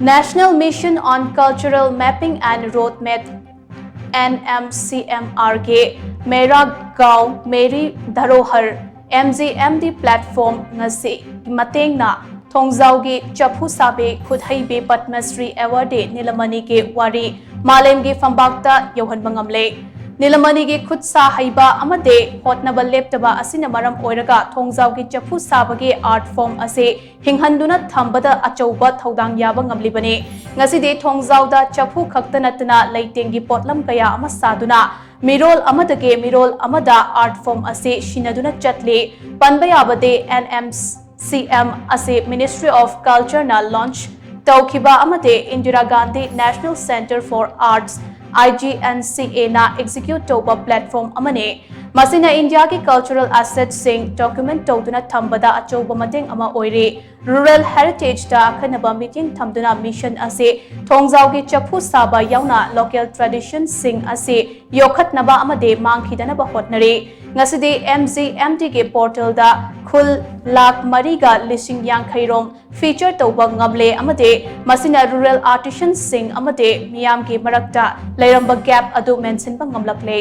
National Mission on Cultural Mapping and Roadmap NMCMR के मेरा गांव Meri Dharohar MGMD platform ngasi matengna थोंगजाउगी चफू साबे खुदहैबे पद्मश्री एवार्डे नीलमणि के वारी मालेम के फंबाक्ता यौहन बंगमले नीलमणि के खुद सा हैबा अमदे होटनबल लेप्तबा असिन मरम ओइरगा थोंगजाउगी चफू साबगे आर्ट फॉर्म असे हिंगहंदुना थंबदा अचौबा थौदांग याबा ngamlibane ngaside थोंगजाउदा चफू खक्त नतना लैटेंगी पोटलम कया अमा सादुना मिरोल अमदगे मिरोल अमदा आर्ट फॉर्म असे शिनदुना चटले पनबा याबदे NMCM असे मिनिस्ट्री ऑफ कल्चर ना लॉन्च तौखिबा अमदे Indira Gandhi national centre for arts IGNCA ना एग्जीक्यूट तौबा प्लेटफॉर्म अमने मसिना इंडिया की कल्चरल एसेट सिंग डॉक्यूमेंट तौदुना थंबदा अचौबा मतेंग अमा ओइरे रूरल हेरिटेज दा खनबा मीटिंग थंबदुना मिशन असे थोंगजाउगी चफू साबा याउना लोकल ट्रेडिशन सिंग असे योखतनबा अमदे मांगखिदनबा होटनरे ngасidi MGMD के पोर्टल दा खुल लाख मरीगा लिसिंग यांखैरोम फीचर तौबा ngamle amade masina rural artisans sing amade miyam के मरक्ता लैरंबा गैप अदु मेंशन बा ngamlakle